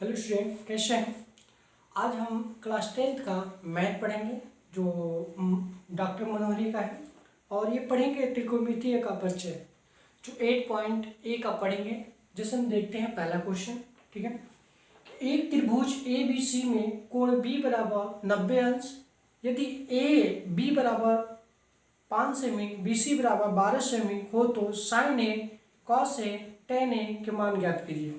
Hello student, कैसे हैं। आज हम क्लास 10th का मैथ पढ़ेंगे जो डॉक्टर मनोहरी का है। और ये पढ़ेंगे त्रिकोणमितीय का परिचय जो 8.A का पढ़ेंगे। जैसे हम देखते हैं पहला क्वेश्चन। ठीक है, एक त्रिभुज ए बी सी में कोण बी बराबर 90 अंश यदि ए बी बराबर 5 सेमी बी सी बराबर 12 सेमी हो तो sign A cos A ten ए के मान ज्ञात कीजिए।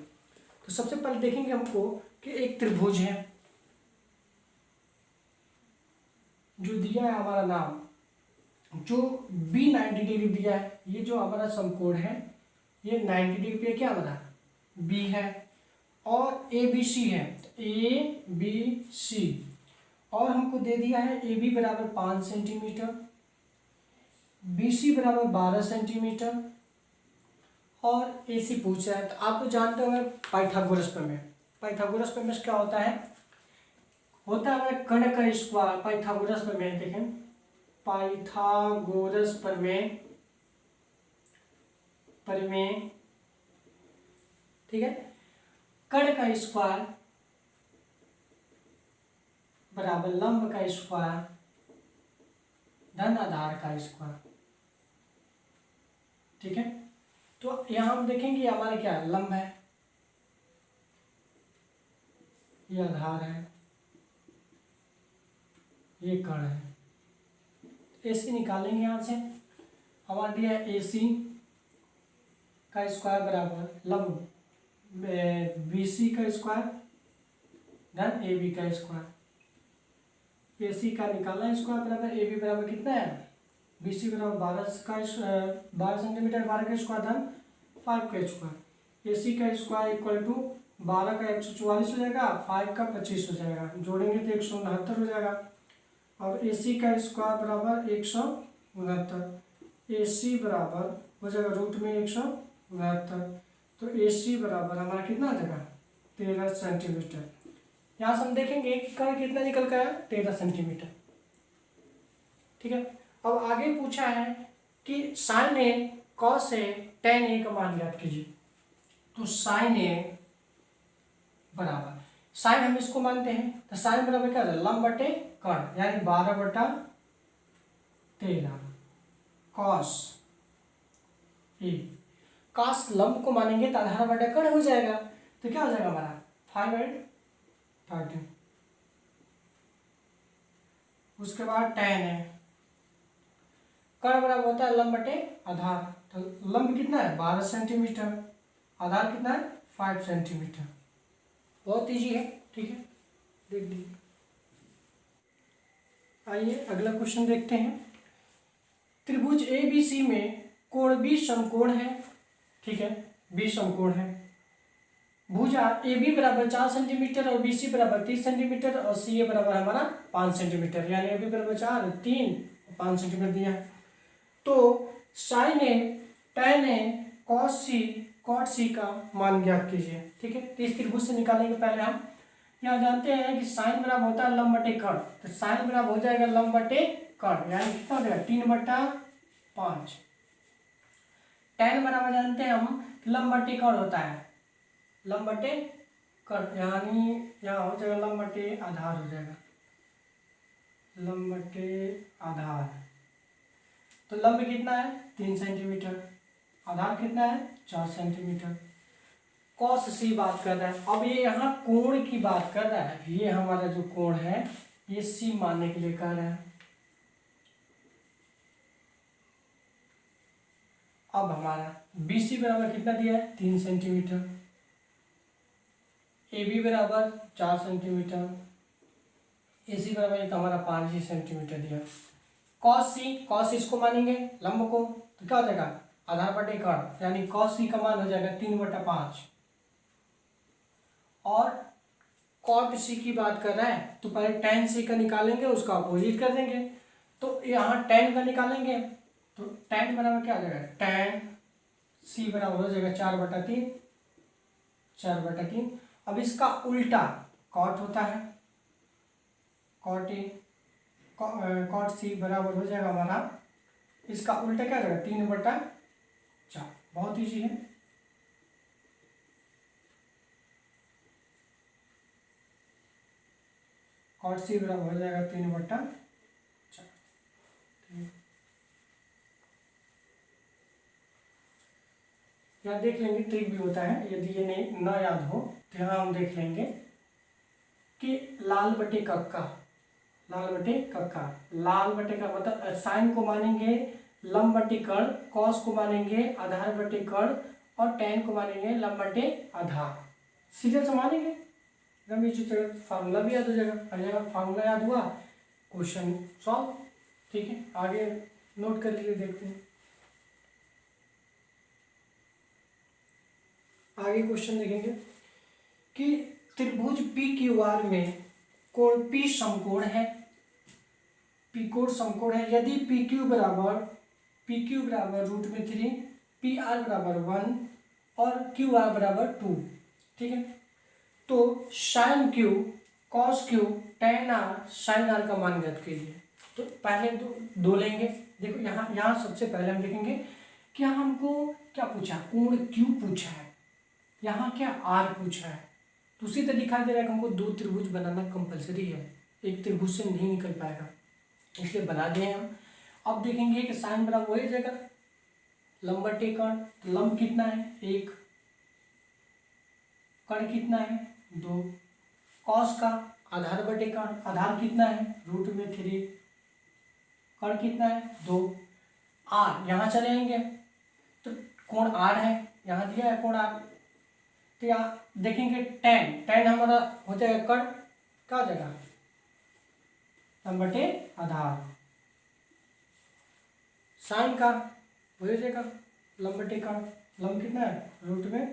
तो सबसे पहले देखेंगे हमको कि एक त्रिभुज है जो दिया है हमारा नाम, जो बी 90 डिग्री दिया है। ये जो हमारा समकोण है ये 90 डिग्री पे क्या बना बी है, और ए बी सी है ए बी सी। और हमको दे दिया है ए बी बराबर 5 सेंटीमीटर, बी सी बराबर 12 सेंटीमीटर और ए सी पूछ रहा है। तो आप तो जानते होंगे पाइथागोरस प्रमेय। पाइथागोरस प्रमेय क्या होता है हमारे कर्ण का स्क्वायर। पाइथागोरस प्रमेय देखें, पाइथागोरस प्रमेय ठीक है। कर्ण का स्क्वायर बराबर लंब का स्क्वायर धन आधार का स्क्वायर। ठीक है, तो यहां हम देखेंगे हमारा क्या लंब है, ये आधार है, ये कर्ण है। AC निकालेंगे यहां से। हमारा दिया है AC का स्क्वायर बराबर लंब BC का स्क्वायर धन AB का स्क्वायर। AC का निकालना स्क्वायर बराबर AB बराबर कितना है BC बराबर 12 सेंटीमीटर, 12 का स्क्वायर धन 5 का स्क्वायर। AC का स्क्वायर इक्वल टू 12 का 144 हो जाएगा, 5 का 25 हो जाएगा, जोड़ेंगे तो 169 हो जाएगा। और AC का स्क्वायर बराबर 169, AC बराबर हो जाएगा रूट में 169। तो AC बराबर हमारा कितना आ जाएगा 13 सेंटीमीटर। यहाँ से हम देखेंगे कि कर्ण कितना निकल का है 13 सेंटीमीटर। ठीक है, अब आगे पूछा है कि sign A cos A ten ए का मान ज्ञात कीजिए। तो साइन ए बराबर, साइन हम इसको मानते हैं तो साइन बराबर क्या लंब बटे कर्ण, यानी 12/13 कॉस ए। कॉस लंब को मानेंगे तो आधार बटे कर्ण हो जाएगा, तो क्या हो जाएगा हमारा 5/13। उसके बाद टेन है, कर्ण बराबर होता है लंब बटे आधार। तो लंब कितना है 12 सेंटीमीटर, आधार कितना है 5 सेंटीमीटर। बहुत ईजी है। ठीक है, देख लीजिए। आइए अगला क्वेश्चन देखते हैं। त्रिभुज ए बी सी में कोण बी समकोण है। ठीक है, बी समकोण है। भुजा ए बी बराबर 4 सेंटीमीटर और बी सी बराबर 30 सेंटीमीटर और सी ए बराबर हमारा 5 सेंटीमीटर, यानी ए बी बराबर 4 3 और 5 सेंटीमीटर दिया है। तो साइन ए टेन ए कॉस सी कॉट सी का मान ज्ञात कीजिए। ठीक है, तो इस त्रिभुज से निकालेंगे। पहले हम यहाँ जानते हैं कि साइन बराबर होता है लंब बटे कर्ण, तो साइन बराबर हो जाएगा लंब बटे कर्ण, यानी कितना हो जाएगा 3/5। टेन बराबर जानते हैं हम लंब बटे कर्ण होता है लंब बटे कर्ण, यानी यहाँ हो जाएगा लंब बटे आधार हो जाएगा, लंब बटे आधार। तो लंब कितना है 3 सेंटीमीटर, आधार कितना है 4 सेंटीमीटर। कॉस सी बात कर रहा है। अब ये यहाँ कोण की बात कर रहा है, ये हमारा जो कोण है ये सी मानने के लिए कह रहा है। अब हमारा BC बराबर कितना दिया है 3 सेंटीमीटर, AB बराबर 4 सेंटीमीटर, AC बराबर तो हमारा 5 ही सेंटीमीटर दिया। कॉस इसको मानेंगे लंब को, तो क्या हो जाएगा आधार बटे कर्ण, यानी कॉस सी का मान हो जाएगा 3/5। और कॉट सी की बात कर रहा है तो पहले टेन सी का निकालेंगे, उसका अपोजिट कर देंगे। तो यहाँ टेन का निकालेंगे तो टेन बराबर क्या हो जाएगा टेन सी बराबर हो जाएगा 4/3, 4/3। अब इसका उल्टा कॉट होता है, कॉट ए कॉट सी बराबर हो जाएगा हमारा, इसका उल्टा क्या हो जाएगा 3/4। बहुत ईजी है। कॉट सी बराबर हो जाएगा 3/4। यहाँ देख लेंगे, ट्रिक भी होता है, यदि ये नहीं ना याद हो तो यहाँ हम देख लेंगे कि लाल बटे कक्का, लाल बटे कक्का, लाल बटे का मतलब साइन को मानेंगे लंब बटे कर्ण, कॉस को मानेंगे आधार बटे कर्ण और tan को मानेंगे लंब बटे आधार। सीधे से मानेंगे फार्मूला भी याद हो जाएगा, फार्मूला याद हुआ, क्वेश्चन सॉल्व। ठीक है, आगे नोट कर लीजिए, देखते हैं आगे क्वेश्चन देखेंगे कि त्रिभुज PQR में कोण P समकोण है, P कोण समकोण है, यदि PQ बराबर √3, PR बराबर 1 और QR बराबर 2। ठीक है, तो sine Q cos Q tan R sin R का मान ज्ञात कीजिए। तो पहले दो लेंगे। देखो यहाँ सबसे पहले हम देखेंगे कि हमको क्या पूछा, कोण Q पूछा है, यहाँ क्या R पूछा है। तो उसी तरह दिखाई दे रहा है कि हमको दो त्रिभुज बनाना कंपलसरी है, एक त्रिभुज से नहीं निकल पाएगा, इसलिए बना दिए हम। अब देखेंगे कि साइन बराबर वही जगह लंब बटे कर्ण, तो लंब कितना है 1, कर्ण कितना है 2, कॉस का आधार बटे कर्ण, आधार कितना है √3, कर्ण कितना है 2, R यहाँ चले आएंगे तो कोण R है, यहाँ दिया है कोण R। तो यहाँ देखेंगे tan हमारा हो जाएगा कर्ण क्या जगह लंब बटे आधार, साइन का वही जगह लंब बटे कर्ण, लंब कितना है √3,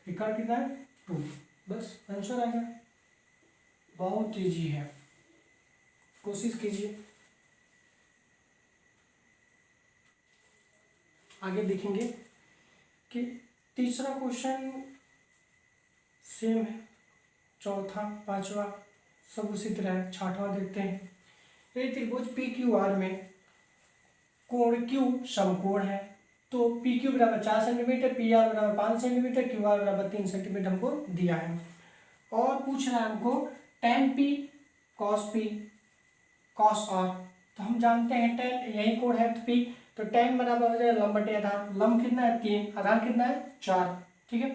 कर्ण कितना है 2, बस आंसर आ गया। बहुत ईजी है, कोशिश कीजिए। आगे देखेंगे कि तीसरा क्वेश्चन सेम है, चौथा पांचवा सब उसी तरह है। छठवां देखते हैं, ये त्रिभुज PQR में कोण Q समकोण है, तो PQ बराबर 4 सेंटीमीटर, PR बराबर 5 सेंटीमीटर, QR बराबर 3 सेंटीमीटर हमको दिया है। और पूछ रहा है हमको tan P cos P cos R, तो हम जानते हैं tan यही कोण है तो P, तो tan बराबर हो जाएगा लंब बटे आधार, लंब कितना है 3, आधार कितना है 4। ठीक है,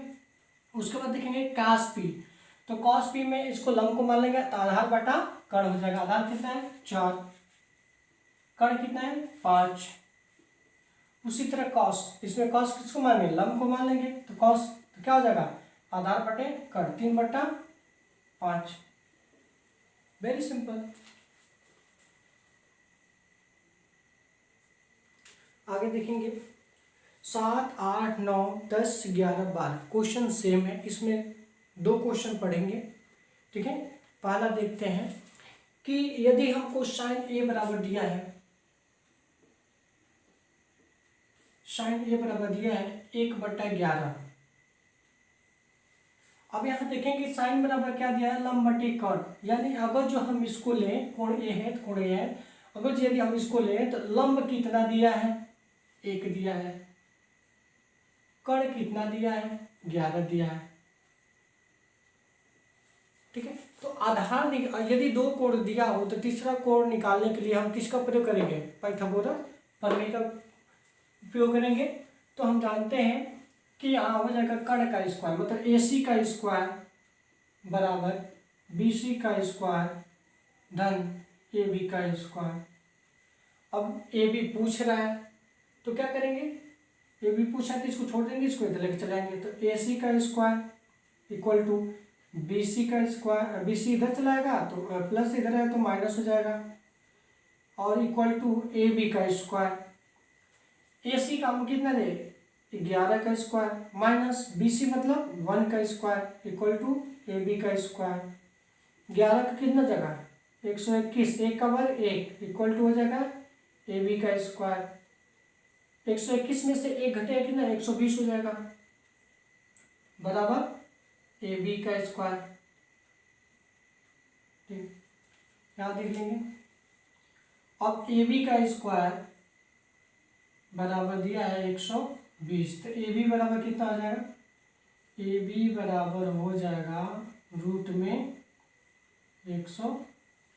उसके बाद देखेंगे cos P, तो cos P में इसको लंब को मान लेंगे तो आधार बटा कर्ण हो जाएगा, आधार कितना है 4, कर्ण कितना है 5। उसी तरह cos, इसमें cos किसको मानेंगे लंब को मान लेंगे, तो cos तो क्या हो जाएगा आधार बटे कर्ण 3/5। Very simple. आगे देखेंगे 7, 8, 9, 10, 11, 12 क्वेश्चन सेम है, इसमें दो क्वेश्चन पढ़ेंगे। ठीक है, पहला देखते हैं कि यदि हमको साइन A बराबर दिया है, साइन A बराबर दिया है 1/11। अब यहाँ देखेंगे साइन बराबर क्या दिया है लंब बटे कर्ण, यानी अगर जो हम इसको लें कोण A है तो कोण A है, अगर यदि हम इसको लें तो लंब कितना दिया है 1 दिया है, कर्ण कितना दिया है 11 दिया है। ठीक है, तो आधार यदि दो कोण दिया हो तो तीसरा कोण निकालने के लिए हम किसका प्रयोग करेंगे, पाइथागोरस प्रमेय का उपयोग करेंगे। तो हम जानते हैं कि यहाँ हो जाएगा कर्ण का स्क्वायर मतलब AC का स्क्वायर बराबर BC का स्क्वायर धन AB का स्क्वायर। अब AB पूछ रहा है तो क्या करेंगे, AB पूछा है तो इसको छोड़ देंगे, इसको इधर लेके चलाएंगे, तो AC का स्क्वायर इक्वल टू BC का स्क्वायर, BC इधर चलाएगा तो प्लस इधर है तो माइनस हो जाएगा, और इक्वल टू AB का स्क्वायर, AC का हम कितना दे 11 का स्क्वायर माइनस BC मतलब 1 का स्क्वायर इक्वल टू AB का स्क्वायर। 11 का कितना जगह 121, 1 का वर्ग 1 इक्वल टू हो जाएगा AB का स्क्वायर। 121 में से 1 घटेगा कितना 120 हो जाएगा बराबर AB का स्क्वायर। ठीक, यहाँ देख लेंगे। अब AB का स्क्वायर बराबर दिया है 120, तो AB बराबर कितना आ जाएगा, AB बराबर हो जाएगा रूट में 120।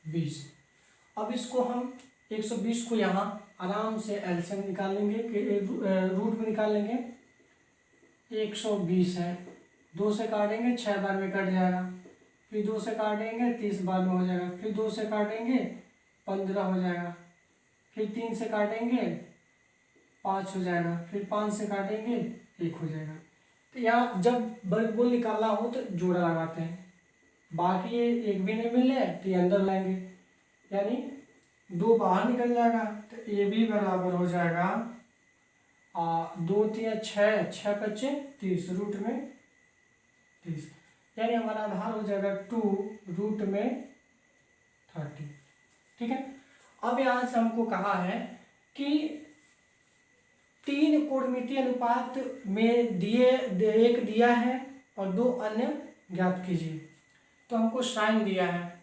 20। अब इसको हम 120 को यहाँ आराम से एलसीएम निकाल लेंगे कि रूट में निकाल लेंगे। 120 है, 2 से काटेंगे 6 बार में कट जाएगा, फिर 2 से काटेंगे 30 बार में हो जाएगा, फिर 2 से काटेंगे 15 हो जाएगा, फिर 3 से काटेंगे 5 हो जाएगा, फिर 5 से काटेंगे 1 हो जाएगा। तो यहाँ जब वर्गमूल निकालना हो तो जोड़ा लगाते हैं, बाकी ये एक भी नहीं मिले तो ये अंदर लाएंगे, यानी 2 बाहर निकल जाएगा तो ये भी बराबर हो जाएगा 2 3 6, 6 बच्चे 30, रूट में 30, यानी हमारा आधार हो जाएगा 2 रूट में 30। ठीक है। अब यहाँ से हमको कहा है कि 3 कोणमितीय अनुपात में एक दिया है और 2 अन्य ज्ञात कीजिए। तो हमको साइन दिया है,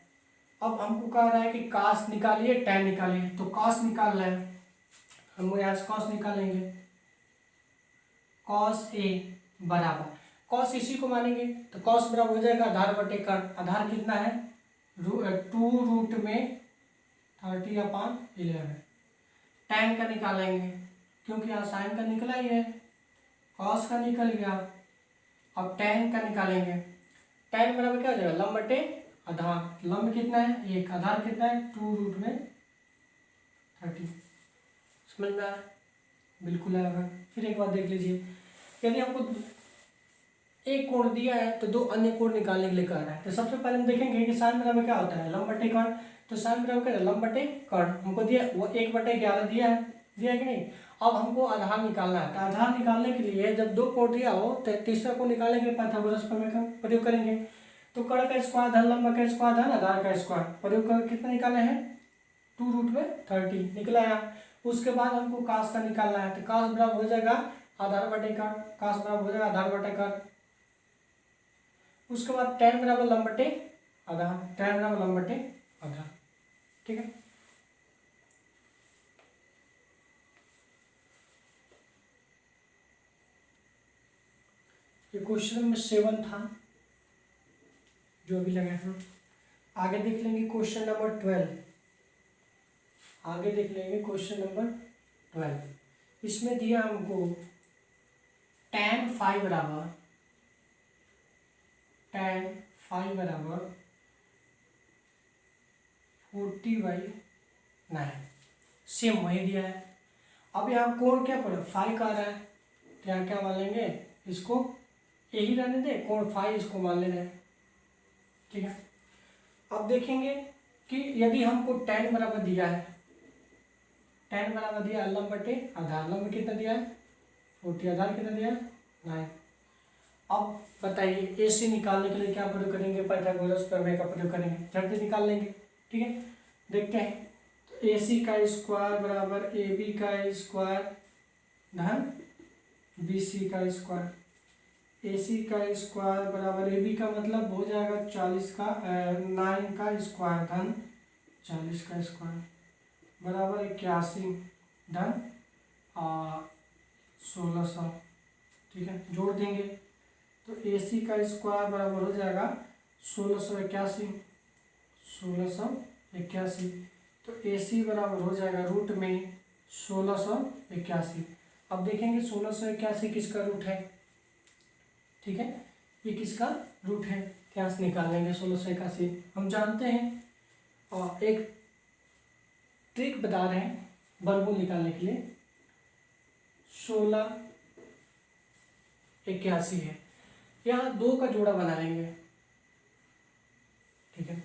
अब हमको कह रहा है कि कॉस निकालिए tan निकालिए। तो कॉस निकाल रहे हैं, हम यहाँ से कॉस निकालेंगे। कॉस ए बराबर, कॉस इसी को मानेंगे तो कॉस बराबर हो जाएगा आधार बटे कर्ण। आधार कितना है 2 रूट में 30/11। tan का निकालेंगे क्योंकि यहाँ साइन का निकला ही है, कॉस का निकल गया, अब tan का निकालेंगे। tan बराबर क्या हो जाएगा लंब बटे आधार। लंब कितना है 1, आधार कितना है 2 रूट में 30। समझ में आया? बिल्कुल आएगा। फिर एक बात देख लीजिए, यदि आपको एक कोण दिया है तो 2 अन्य कोण निकालने के लिए कह रहा है, तो सबसे पहले हम देखेंगे कि साइन बराबर क्या होता है लंब बटे कर्ण। तो साइन बराबर क्या है लंब बटे कर्ण, हमको दिया वो 1/11 दिया है कि नहीं। अब हमको आधार निकालना है, तो आधार निकालने के लिए जब 2 कोण दिया हो तो तीसरा कोण निकालने के लिए पाइथागोरस प्रमेय का प्रयोग करेंगे। तो कर्ण का स्क्वायर धन लंब का स्क्वायर धन आधार का स्क्वायर प्रयोग कर कितना निकाले हैं 2 रूट में 30 निकला है। उसके बाद हमको कास का निकालना है, तो कास बराबर हो जाएगा आधार बटे कर्ण, कास बराबर हो जाएगा आधार बटे कर्ण। उसके बाद tan बराबर लंब बटे आधार, tan बराबर लंब बटे आधार। ठीक है। ये क्वेश्चन नंबर 7 था जो अभी लगा था। आगे देख लेंगे क्वेश्चन नंबर 12। आगे देख लेंगे क्वेश्चन नंबर 12। इसमें दिया हमको tan फाई बराबर 40/9, सेम वही दिया है। अब यहाँ कोण क्या पड़ा फाई का रहा है, तो यहाँ क्या मान लेंगे इसको यही रहने दे, कोण फाई इसको मान ले रहे हैं। ठीक है। अब देखेंगे कि यदि हमको tan बराबर दिया है, tan बराबर दिया है लंब बटे आधार, लंब कितना दिया है 40, आधार कितना दिया है 9। अब बताइए AC निकालने के लिए क्या प्रयोग करेंगे पाइथागोरस प्रमेय का प्रयोग करेंगे, झट से निकाल लेंगे। ठीक है। देखते हैं, तो AC का स्क्वायर बराबर AB का स्क्वायर धन BC का स्क्वायर। AC का स्क्वायर बराबर AB का मतलब हो जाएगा 40 का 9 का स्क्वायर धन 40 का स्क्वायर बराबर 81 धन 1600। ठीक है, जोड़ देंगे तो AC का स्क्वायर बराबर हो जाएगा 1681, 1681। तो AC बराबर हो जाएगा रूट में 1681। अब देखेंगे 1681 किसका रूट है। ठीक है, ये किसका रूट है, क्या से निकाल लेंगे 1681 हम जानते हैं। और एक ट्रिक बता रहे हैं वर्गमूल निकालने के लिए। 1681 है, यहाँ 2 का जोड़ा बना लेंगे। ठीक है।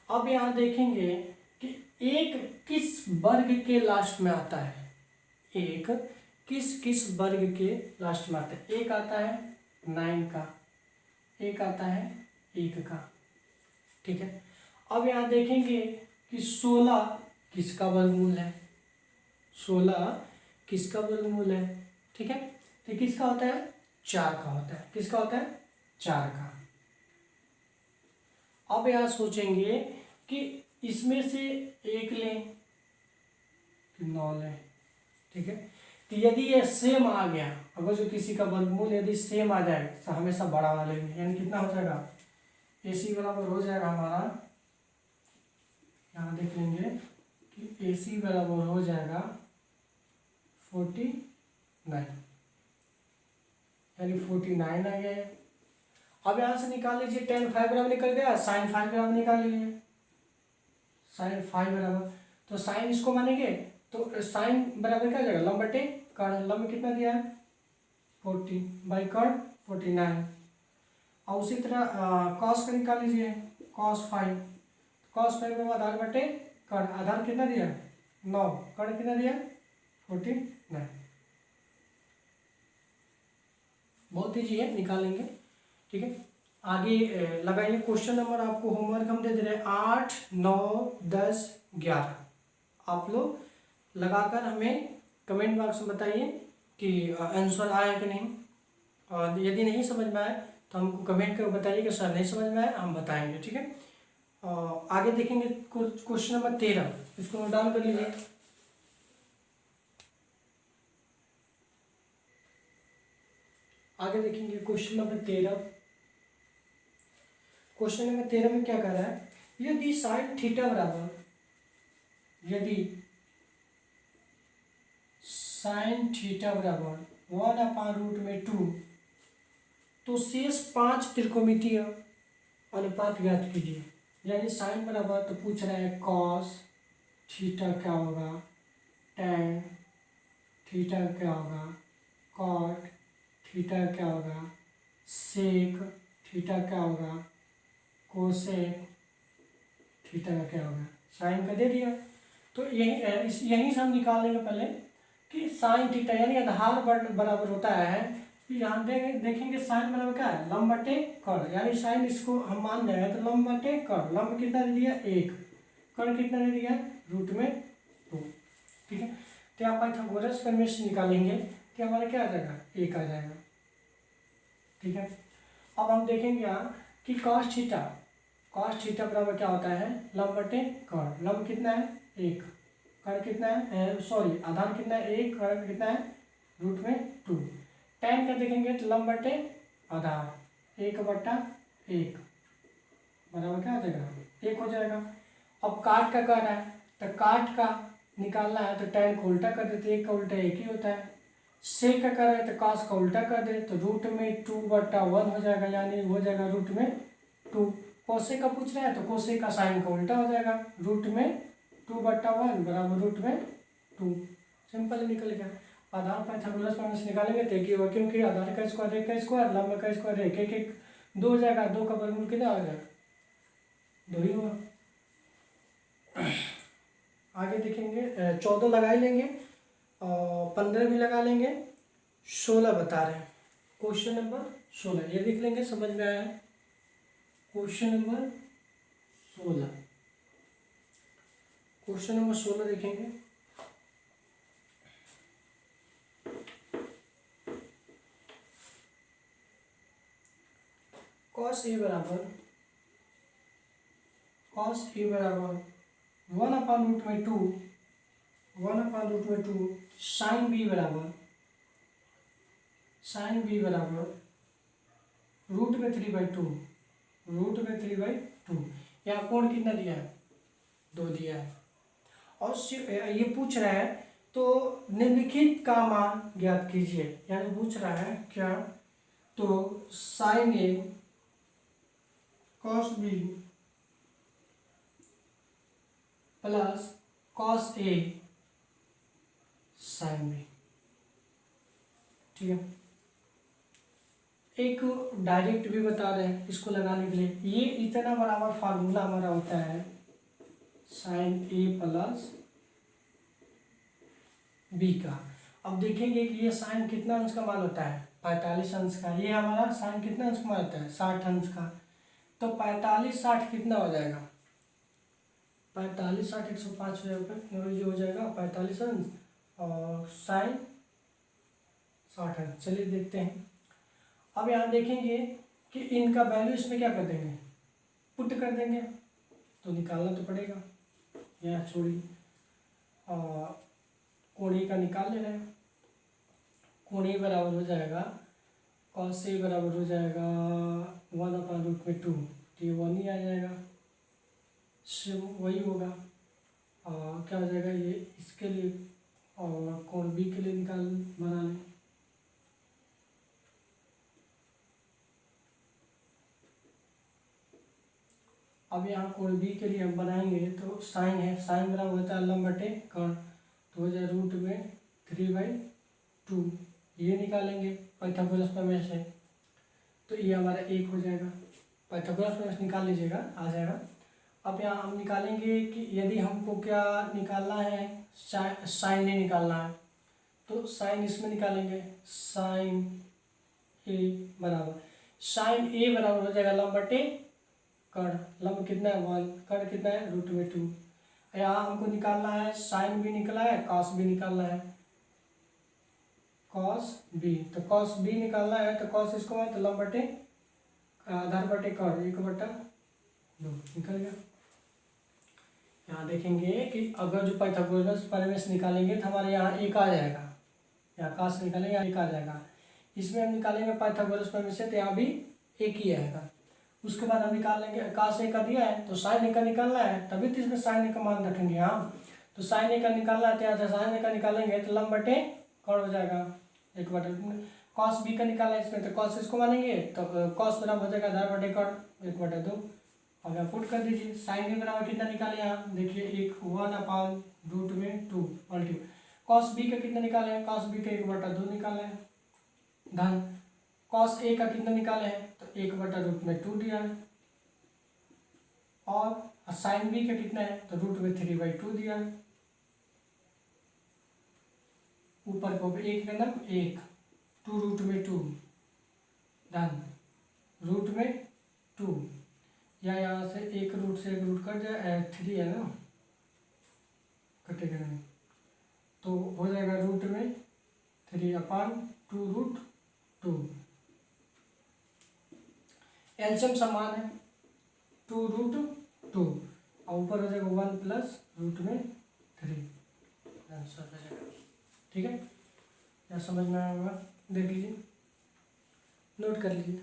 अब यहाँ देखेंगे कि एक किस वर्ग के लास्ट में आता है, एक किस वर्ग के लास्ट में आता है। एक आता है 9 का, एक आता है 1 का। ठीक है। अब यहाँ देखेंगे कि 16 किसका वर्गमूल है, 16 किसका वर्गमूल है। ठीक है, तो किसका होता है 4 का होता है, किसका होता है 4 का। अब यहाँ सोचेंगे कि इसमें से एक लें कि 9 लें। ठीक है, तो यदि ये सेम आ गया, अगर जो किसी का वर्गमूल यदि सेम आ जाए तो हमेशा बड़ा वाला लेंगे, यानी कितना हो जाएगा AC बराबर हो जाएगा हमारा यहाँ देख लेंगे कि AC बराबर हो जाएगा 49, यानी 49 आ गया है। अब यहाँ से निकाल लीजिए, tan 5 बराबर निकल गया, sin 5 बराबर निकाल लीजिए, sin 5 बराबर, तो sin इसको मानेंगे तो sin बराबर क्या हो जाएगा, लंब बटे कर्ण, लंब कितना दिया है 40 बाई कर्ण 49। और उसी तरह cos का निकाल लीजिए, cos 5, cos 5 के बाद आधार बटे कर्ण, आधार कितना दिया 9, कर्ण कितना दिया 49। बहुत ईजी है, निकाल लेंगे। ठीक है, आगे लगाइए क्वेश्चन नंबर, आपको होमवर्क हम दे दे रहे हैं 8, 9, 10, 11। आप लोग लगाकर हमें कमेंट बॉक्स में बताइए कि आंसर आया कि नहीं, और यदि नहीं समझ में आए तो हमको कमेंट कर बताइए कि सर नहीं समझ में आया, हम बताएंगे। ठीक है, आगे देखेंगे क्वेश्चन नंबर 13, इसको नोट डाउन कर लीजिए। आगे देखेंगे क्वेश्चन नंबर 13। क्वेश्चन नंबर 13 में क्या कह रहा है, यदि साइन थीटा बराबर, यदि साइन थीटा बराबर 1/√2, तो शेष 5 त्रिकोणमितीय अनुपात ज्ञात कीजिए। यानी साइन बराबर, तो पूछ रहा है कॉस थीटा क्या होगा, टैन थीटा क्या होगा, कॉट थीटा क्या होगा, सेक थीटा क्या होगा, कोसेक थीटा का क्या होगा। साइन का दे दिया, तो यही से हम निकाल लेंगे पहले कि साइन थीटा यानी आधार बराबर होता है, यहाँ देखेंगे साइन बराबर क्या है, लंब बटे कर्ण, यानी साइन इसको हम मान रहे हैं तो लंब बटे कर्ण, लंब कितना दे दिया 1, कर्ण कितना दे दिया √2। ठीक है, तो आप पाइथागोरस प्रमेय से निकालेंगे कि हमारा क्या आ जाएगा 1 आ जाएगा। ठीक है, अब हम देखेंगे यहाँ कि cos थीटा बराबर क्या होता है, लंब बटे कर्ण, लंब कितना है 1, कर्ण कितना है सॉरी आधार कितना है 1, कर्ण कितना है √2। टैन का देखेंगे तो लंब बटे आधार 1/1 बराबर क्या हो जाएगा 1 हो जाएगा। अब काट का कह रहा है, तो काट का निकालना है तो टैन को उल्टा कर देते, 1 का उल्टा 1 ही होता है। सेक का कर रहे हैं तो cos का उल्टा कर दे तो √2/1 हो जाएगा, यानी हो जाएगा √2। कोसेक का पूछ रहे हैं तो कोसेक का साइन का उल्टा हो जाएगा, √2/1 बराबर √2। सिंपल निकल गया। आधार पाइथागोरस प्रमेय से निकालेंगे तो एक ही होगा, क्योंकि आधार का स्क्वायर 1 का स्क्वायर, लंब का स्क्वायर 1, 1 1 2 हो जाएगा, 2 का वर्गमूल कितना आ जाएगा 2 ही होगा। आगे देखेंगे 14 लगा ही लेंगे और 15 भी लगा लेंगे, 16 बता रहे हैं। क्वेश्चन नंबर 16 ये देख लेंगे, समझ में आया है। क्वेश्चन नंबर 16, क्वेश्चन नंबर 16 देखेंगे। cos a बराबर 1/√2 sin b बराबर √3/2 यहाँ कोण कितना दिया है 2 दिया है। और ये पूछ रहा है तो निम्नलिखित का मान ज्ञात कीजिए, यानी पूछ रहा है क्या, तो sin a cos b plus cos a sin b। ठीक है, एक डायरेक्ट भी बता रहे हैं इसको लगाने के लिए, ये इतना बराबर फार्मूला हमारा होता है sin a प्लस b का। अब देखेंगे कि ये साइन कितना अंश का मान होता है 45 अंश का, ये हमारा साइन कितना अंश का मान होता है 60 अंश का, तो 45 60 कितना हो जाएगा 45 60 105 हो जाएगा, ये हो जाएगा 45 अंश और साइन 60 अंश। चलिए देखते हैं। अब यहाँ देखेंगे कि इनका वैल्यू इसमें क्या कर देंगे पुट कर देंगे, तो निकालना तो पड़ेगा, यहाँ छोड़िए कोणी का निकाल ले रहे हैं। कोणी बराबर हो जाएगा cos a बराबर हो जाएगा 1/√2, तो ये 1 ही आ जाएगा। वही होगा। और क्या हो जाएगा ये इसके लिए, और कोण बी के लिए बना लें। अब यहाँ कोण बी के लिए हम बनाएंगे तो साइन है, साइन बराबर होता है लंब बटे कर्ण, तो हो जाए रूट में 3/2। ये निकालेंगे पाइथागोरस प्रमेय से, तो ये हमारा 1 हो जाएगा। पाइथागोरस प्रमेय से निकाल लीजिएगा, आ जाएगा। अब यहाँ हम निकालेंगे कि यदि हमको क्या निकालना है, साइन नहीं निकालना है, तो साइन इसमें निकालेंगे। साइन ए बराबर, साइन ए बराबर हो जाएगा लंब बटे कर्ण। लंब कितना है 1, कर्ण कितना है रूट में 2। यहाँ हमको निकालना है साइन भी निकला है, कॉस भी निकालना है, कॉस बी। तो कॉस बी निकालना है तो कॉस इसको है तो लंब बटे आधार बटे कर्ण 1/2 निकल गया। यहाँ देखेंगे कि अगर जो पाइथागोरस प्रमेय से निकालेंगे तो हमारे यहाँ 1 आ जाएगा, यहाँ कॉस निकालेंगे यहाँ 1 आ जाएगा। इसमें हम निकालेंगे पाइथागोरस प्रमेय से तो यहाँ भी 1 ही आएगा। उसके बाद हम निकाल लेंगे, cos a का दिया है तो साइन a का निकालना है, तभी तो इसमें साइन a का मान रखेंगे हम। तो साइन a का निकालना है तो यहाँ से साइन a का निकालेंगे तो लंब बटे कर्ण हो जाएगा 1/2। cos b का निकालना है इसमें तो cos इसको मानेंगे तो cos बराबर हो जाएगा आधार बटे कर्ण 1/2। अब यहाँ पुट कर दीजिए, साइन a बराबर कितना निकाले यहाँ देखिए 1/√2 मल्टीप्लाई। cos b का कितना निकाले हैं, cos b का 1/2 निकाले हैं, धन cos a का कितना निकाले हैं तो 1/√2 दिया है, और साइन b का कितना है तो √3/2 दिया है। ऊपर को 1 का नाम 1, 2√2 धन √2, या यहाँ से 1 रूट से 1 रूट कट जाए, 3 है ना, कटेगा नहीं तो हो जाएगा √3/2√2। एलसीएम समान है 2√2 और ऊपर हो जाएगा 1 प्लस √3 आंसर हो जाएगा। ठीक है, या समझ में आया होगा, देख लीजिए, नोट कर लीजिए।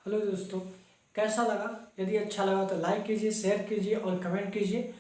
हेलो दोस्तों, कैसा लगा? यदि अच्छा लगा तो लाइक कीजिए, शेयर कीजिए और कमेंट कीजिए।